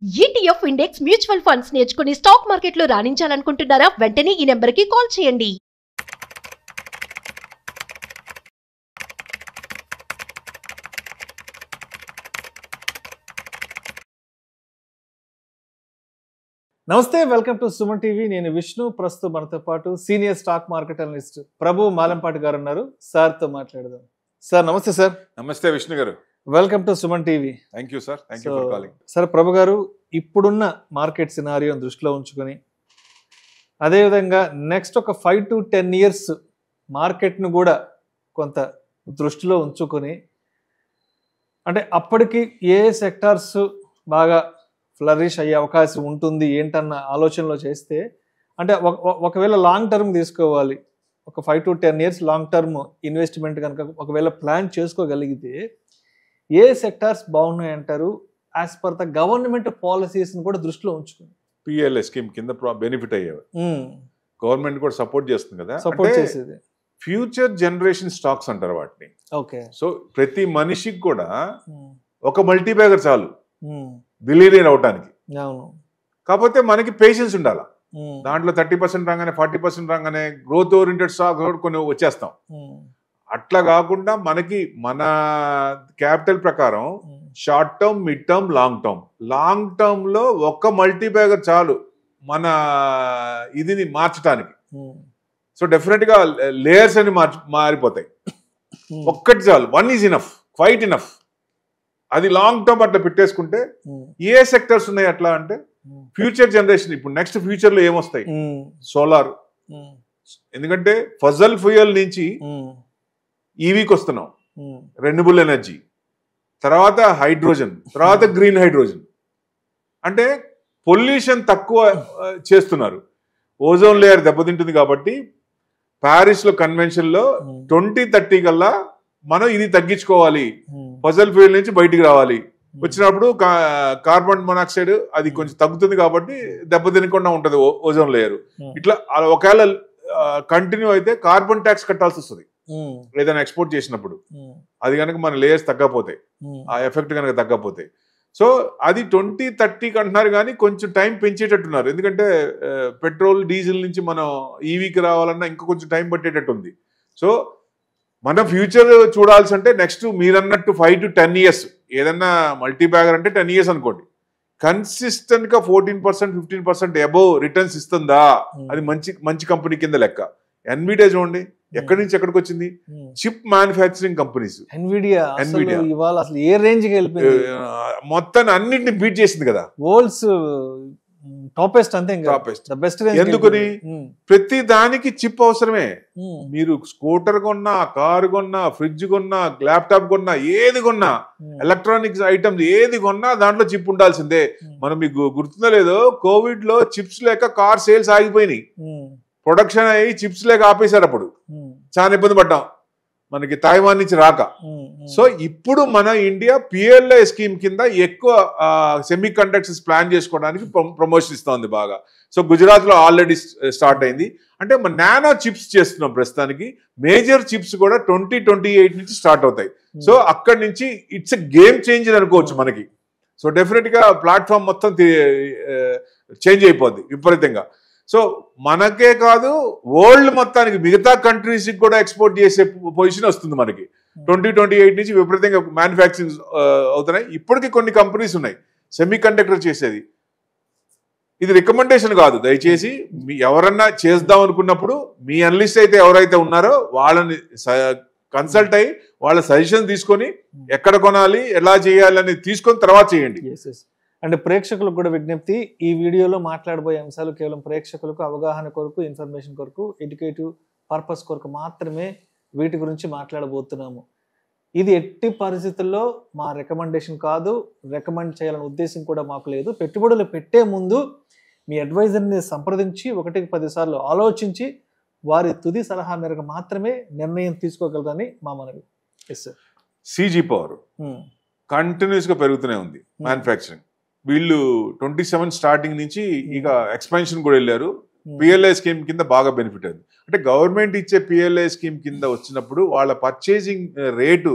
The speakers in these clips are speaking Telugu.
ETF ఇండెక్స్ మ్యూచువల్ ఫండ్స్ నేర్చుకుని స్టాక్ మార్కెట్లో రాణించాలనుకుంటున్నారా? వెంటనే ఈ నెంబర్కి కాల్ చేయండి. నమస్తే, వెల్కమ్ టు సుమన్ టీవీ. నేను విష్ణు. ప్రస్తుతం మనతో పాటు సీనియర్ స్టాక్ మార్కెట్ అనలిస్ట్ ప్రభు మాలంపాటి గారు ఉన్నారు. సార్తో మాట్లాడదాం. సార్ నమస్తే. సార్ నమస్తే విష్ణు గారు. Welcome to Suman TV. Thank you sir. Thank you for calling. Sir, Prabhu గారు, ఇప్పుడున్న మార్కెట్ సినారియోని దృష్టిలో ఉంచుకొని అదేవిధంగా నెక్స్ట్ ఒక 5 to 10 years మార్కెట్ను కూడా కొంత దృష్టిలో ఉంచుకొని, అంటే అప్పటికి ఏ సెక్టార్స్ బాగా ఫ్లరిష్ అయ్యే అవకాశం ఉంటుంది ఏంటన్న ఆలోచనలో చేస్తే, అంటే ఒకవేళ లాంగ్ టర్మ్ తీసుకోవాలి, ఒక 5 to 10 years long term investment కనుక ఒకవేళ ప్లాన్ చేసుకోగలిగితే ఏ సెక్టార్స్ బాగున్నాయి అంటారు? యాజ్ పర్ ద గవర్నమెంట్ పాలసీస్ని కూడా దృష్టిలో ఉంచుకుని పిఎల్ఐ స్కీమ్ కింద బెనిఫిట్ అయ్యేవి. గవర్నమెంట్ కూడా సపోర్ట్ చేస్తుంది కదా, సపోర్ట్ చేసేది. ఫ్యూచర్ జనరేషన్ స్టాక్స్ అంటారు వాటిని. ఓకే. సో ప్రతి మనిషికి కూడా ఒక మల్టీ బ్యాగర్ చాలు బిలియనీర్ అవటానికి. అవును. కాకపోతే మనకి పేషెన్స్ ఉండాలి. దాంట్లో 30% రాగానే 40% రాగానే గ్రోత్ ఓరియంటెడ్ స్టాక్స్ కూడా కొన్ని వచ్చేస్తాం. అట్లా కాకుండా మనకి మన క్యాపిటల్ ప్రకారం short term, mid term, long term లో ఒక్క మల్టీ బ్యాగర్ చాలు మన ఇదిని మార్చడానికి. సో డెఫినెట్ గా లేయర్స్ అని మారిపోతాయి. ఒక్కటి చాలు, one is enough, quite enough. అది లాంగ్ టర్మ్ అట్లా పెట్టేసుకుంటే ఏ సెక్టర్స్ ఉన్నాయి అట్లా అంటే ఫ్యూచర్ జనరేషన్. ఇప్పుడు నెక్స్ట్ ఫ్యూచర్ లో ఏమొస్తాయి? సోలార్, ఎందుకంటే ఫజల్ ఫ్యూయల్ నుంచి ఈవీకి వస్తున్నాం, రెన్యూబుల్ ఎనర్జీ, తర్వాత హైడ్రోజన్, తర్వాత గ్రీన్ హైడ్రోజన్. అంటే పొల్యూషన్ తక్కువ చేస్తున్నారు. ఓజోన్ లేయర్ దెబ్బతింటుంది కాబట్టి ప్యారిస్ లో కన్వెన్షన్ లో 2030 కల్లా మనం ఇది తగ్గించుకోవాలి, ఫజల్ ఫ్యూయల్ నుంచి బయటికి రావాలి. వచ్చినప్పుడు కార్బన్ మొనాక్సైడ్ అది కొంచెం తగ్గుతుంది కాబట్టి దెబ్బతినకుండా ఉంటుంది ఓజోన్ లేయర్. ఇట్లా ఒకవేళ కంటిన్యూ అయితే కార్బన్ ట్యాక్స్ కట్టాల్సి వస్తుంది ఏదైనా ఎక్స్పోర్ట్ చేసినప్పుడు. అది కనుక మన లేయర్స్ తగ్గపోతాయి, ఆ ఎఫెక్ట్ కనుక తగ్గపోతాయి. సో అది 2030కి అంటున్నారు, కానీ కొంచెం టైం పెంచేటట్టున్నారు. ఎందుకంటే పెట్రోల్, డీజిల్ నుంచి మనం ఈవీకి రావాలన్నా ఇంకా కొంచెం టైం పట్టేటట్టు ఉంది. సో మన ఫ్యూచర్ చూడాల్సి అంటే నెక్స్ట్ మీరన్నట్టు 5 to 10 years, ఏదన్నా మల్టీ బ్యాగర్ అంటే 10 years అనుకోండి, కన్సిస్టెంట్ గా 14%, 15% అబోవ్ రిటర్న్స్ ఇస్తుందా, అది మంచి కంపెనీ కింద లెక్క. ఎన్విడియా చూడండి ఎక్కడి నుంచి ఎక్కడికి వచ్చింది. Chip manufacturing companies. ఎన్విడియా ఇవాళ అసలు ఏ రేంజ్ కి వెళ్ళిపోయింది, మొత్తాన్ని అన్నింటిని బీట్ చేసింది కదా. వరల్డ్స్ టాపెస్ట్, అంతే బెస్ట్. ఎందుకని? ప్రతి దానికి చిప్ అవసరమే. మీరు స్కూటర్ కొన్నా, కారు కొన్నా, ఫ్రిడ్జ్ కొన్నా, ల్యాప్టాప్ కొన్నా, ఏది కొన్నా, ఎలక్ట్రానిక్స్ ఐటమ్స్ ఏది కొన్నా దాంట్లో చిప్ ఉండాల్సిందే. మనం మీకు గుర్తుందో లేదో, కోవిడ్ లో చిప్స్ లేక కార్ సేల్స్ ఆగిపోయినాయి. ప్రొడక్షన్ అయ్యి చిప్స్ లేక ఆపేశారు. అప్పుడు చాలా ఇబ్బంది పడ్డాం, మనకి తైవాన్ నుంచి రాక. సో ఇప్పుడు మన ఇండియా పిఎల్ఐ స్కీమ్ కింద ఎక్కువ సెమీ కండక్టర్స్ ప్లాన్ చేసుకోవడానికి ప్రమోషన్ ఇస్తోంది బాగా. సో గుజరాత్ లో ఆల్రెడీ స్టార్ట్ అయింది. అంటే మన నానో చిప్స్ చేస్తున్నాం ప్రస్తుతానికి. మేజర్ చిప్స్ కూడా 2028 నుంచి స్టార్ట్ అవుతాయి. సో అక్కడి నుంచి ఇట్స్ ఎ గేమ్ చేంజర్ అనుకోవచ్చు మనకి. సో డెఫినెట్ గా ప్లాట్ఫామ్ మొత్తం చేంజ్ అయిపోద్ది విపరీతంగా. సో మనకే కాదు, వరల్డ్ మొత్తానికి మిగతా కంట్రీస్కి కూడా ఎక్స్పోర్ట్ చేసే పొజిషన్ వస్తుంది మనకి. 2028 నుంచి విపరీతంగా మ్యానుఫ్యాక్చరింగ్ అవుతున్నాయి. ఇప్పటికీ కొన్ని కంపెనీస్ ఉన్నాయి సెమీ కండక్టర్ చేసేది. ఇది రికమెండేషన్ కాదు, దయచేసి ఎవరన్నా చేద్దాం అనుకున్నప్పుడు మీ అనలిస్ట్ అయితే ఎవరైతే ఉన్నారో వాళ్ళని కన్సల్ట్ అయ్యి వాళ్ళ సజెషన్ తీసుకొని ఎక్కడ కొనాలి, ఎలా చేయాలి అనేది తీసుకొని తర్వాత చేయండి. అంటే ప్రేక్షకులకు కూడా విజ్ఞప్తి, ఈ వీడియోలో మాట్లాడబోయే అంశాలు కేవలం ప్రేక్షకులకు అవగాహన కొరకు, ఇన్ఫర్మేషన్ కొరకు, ఎడ్యుకేటివ్ పర్పస్ కొరకు మాత్రమే వీటి గురించి మాట్లాడబోతున్నాము. ఇది ఎట్టి పరిస్థితుల్లో మా రికమెండేషన్ కాదు, రికమెండ్ చేయాలనే ఉద్దేశం కూడా మాకు లేదు. పెట్టుబడులు పెట్టే ముందు మీ అడ్వైజర్ని సంప్రదించి 1కి 10 సార్లు ఆలోచించి వారి తుది సలహా మేరకు మాత్రమే నిర్ణయం తీసుకోగలరని మా మనవి. Yes sir. CG power continuous గా పెరుగుతూనే ఉంది. మ్యానుఫ్యాక్చరింగ్ వీళ్ళు 27 స్టార్టింగ్ నుంచి ఇక ఎక్స్పాన్షన్ కూడా వెళ్ళారు. పిఎల్ఐ స్కీమ్ కింద బాగా బెనిఫిట్ అయింది. అంటే గవర్నమెంట్ ఇచ్చే పిఎల్ఐ స్కీమ్ కింద వచ్చినప్పుడు వాళ్ళ పర్చేసింగ్ రేటు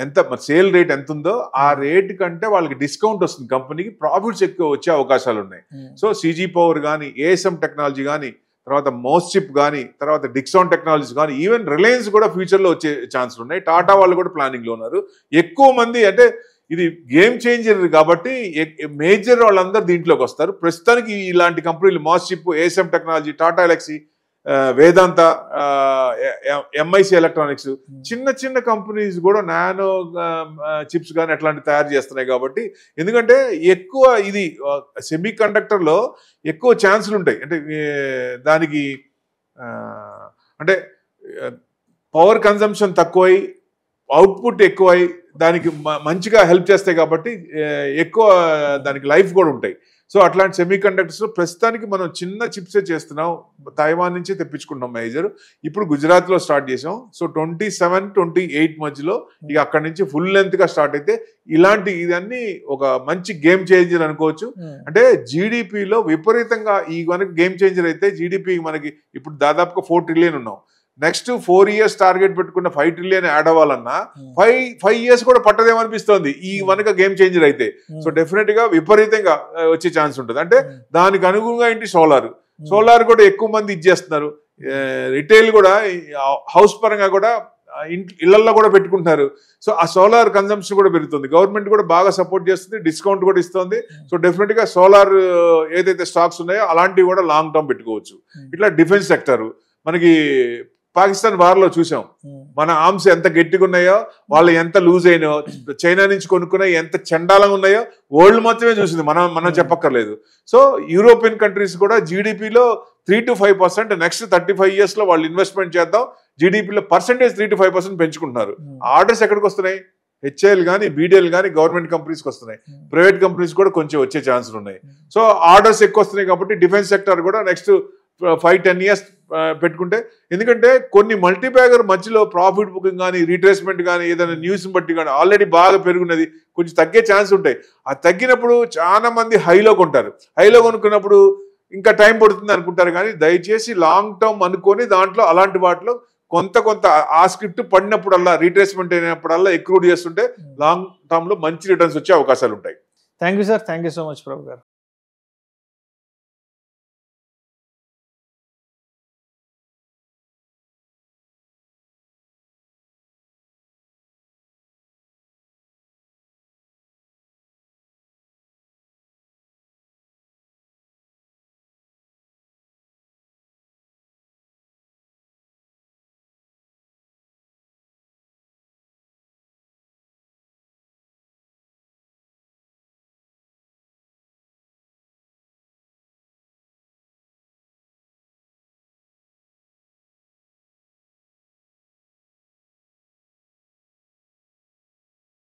ఎంత సేల్ రేట్ ఎంత ఉందో ఆ రేట్ కంటే వాళ్ళకి డిస్కౌంట్ వస్తుంది, కంపెనీకి ప్రాఫిట్స్ ఎక్కువ వచ్చే అవకాశాలు ఉన్నాయి. సో CG Power కానీ, ASM టెక్నాలజీ కానీ, తర్వాత మోస్చిప్ కానీ, తర్వాత డిక్సాన్ టెక్నాలజీస్ కానీ, ఈవెన్ రిలయన్స్ కూడా ఫ్యూచర్లో వచ్చే ఛాన్సులు ఉన్నాయి. టాటా వాళ్ళు కూడా ప్లానింగ్లో ఉన్నారు. ఎక్కువ మంది అంటే ఇది గేమ్ చేంజర్ కాబట్టి మేజర్ వాళ్ళందరూ దీంట్లోకి వస్తారు. ప్రస్తుతానికి ఇలాంటి కంపెనీలు మోస్చిప్, ASM టెక్నాలజీ, టాటా ఎలక్సీ, వేదాంత, MIC ఎలక్ట్రానిక్స్, చిన్న చిన్న కంపెనీస్ కూడా నానో చిప్స్ కానీ అట్లాంటి తయారు చేస్తున్నాయి. కాబట్టి ఎందుకంటే ఎక్కువ ఇది సెమీ కండక్టర్లో ఎక్కువ ఛాన్సులు ఉంటాయి. అంటే దానికి అంటే పవర్ కన్సంప్షన్ తక్కువై అవుట్పుట్ ఎక్కువై దానికి మంచిగా హెల్ప్ చేస్తాయి కాబట్టి ఎక్కువ దానికి లైఫ్ కూడా ఉంటాయి. సో అట్లాంటి సెమీ కండక్టర్స్ ప్రస్తుతానికి మనం చిన్న చిప్సే చేస్తున్నాం, తైవాన్ నుంచి తెప్పించుకుంటాం మేజర్. ఇప్పుడు గుజరాత్లో స్టార్ట్ చేసాం. సో 27-28 మధ్యలో ఇక అక్కడి నుంచి ఫుల్ లెంత్గా స్టార్ట్ అయితే ఇలాంటి ఇదన్నీ ఒక మంచి గేమ్ చేంజర్ అనుకోవచ్చు. అంటే జీడిపిలో విపరీతంగా ఈ మనకి గేమ్ చేంజర్ అయితే జీడిపి మనకి ఇప్పుడు దాదాపుగా 4 ట్రిలియన్ ఉన్నాం. నెక్స్ట్ 4 years టార్గెట్ పెట్టుకున్న 5 ట్రిలియన్ యాడ్ అవ్వాలన్నా 5 years కూడా పట్టదేమనిపిస్తోంది ఈ మనక గేమ్ చేంజర్ అయితే. సో డెఫినెట్ గా విపరీతంగా వచ్చే ఛాన్స్ ఉంటుంది. అంటే దానికి అనుగుణంగా ఏంటి సోలార్ కూడా ఎక్కువ మంది ఇచ్చేస్తున్నారు. రిటైల్ కూడా హౌస్ పరంగా కూడా ఇళ్లలో కూడా పెట్టుకుంటున్నారు. సో ఆ సోలార్ కన్సంప్షన్ కూడా పెరుగుతుంది. గవర్నమెంట్ కూడా బాగా సపోర్ట్ చేస్తుంది, డిస్కౌంట్ కూడా ఇస్తుంది. సో డెఫినెట్ గా సోలార్ ఏదైతే స్టాక్స్ ఉన్నాయో అలాంటివి కూడా లాంగ్ టర్మ్ పెట్టుకోవచ్చు. ఇట్లా డిఫెన్స్ సెక్టర్ మనకి పాకిస్తాన్ వార్లో చూసాం, మన ఆర్మ్స్ ఎంత గట్టిగా ఉన్నాయో, వాళ్ళు ఎంత లూజ్ అయినాయో, చైనా నుంచి కొనుక్కున్నాయో ఎంత చండాలంగా ఉన్నాయో వరల్డ్ మొత్తమే చూసింది, మనం చెప్పక్కర్లేదు. సో యూరోపియన్ కంట్రీస్ కూడా జీడిపిలో 3-5% నెక్స్ట్ 35 years లో వాళ్ళు ఇన్వెస్ట్మెంట్ చేద్దాం, జీడిపిలో పర్సెంటేజ్ 3-5% పెంచుకుంటున్నారు. ఆర్డర్స్ ఎక్కడికి వస్తున్నాయి? HAL కానీ, BDL కానీ గవర్నమెంట్ కంపెనీస్కి వస్తున్నాయి. ప్రైవేట్ కంపెనీస్ కూడా కొంచెం వచ్చే ఛాన్సులు ఉన్నాయి. సో ఆర్డర్స్ ఎక్కువ వస్తున్నాయి కాబట్టి డిఫెన్స్ సెక్టర్ కూడా నెక్స్ట్ 5-10 years పెట్టుకుంటే, ఎందుకంటే కొన్ని మల్టీబ్యాగర్ మధ్యలో ప్రాఫిట్ బుకింగ్ కానీ, రీట్రేస్మెంట్ కానీ, ఏదైనా న్యూస్ బట్టి కానీ ఆల్రెడీ బాగా పెరుగున్నది, కొంచెం తగ్గే ఛాన్స్ ఉంటాయి. ఆ తగ్గినప్పుడు చాలా మంది హైలో కొంటారు. హైలో కొనుక్కున్నప్పుడు ఇంకా టైం పడుతుంది అనుకుంటారు. కానీ దయచేసి లాంగ్ టర్మ్ అనుకొని దాంట్లో అలాంటి వాటిలో కొంత ఆ స్క్రిప్ట్ పడినప్పుడల్లా, రీట్రేస్మెంట్ అయినప్పుడల్లా ఎక్కువ చేస్తుంటే లాంగ్ టర్మ్ లో మంచి రిటర్న్స్ వచ్చే అవకాశాలు ఉంటాయి. Thank you sir, thank you so much Prabhu గారు.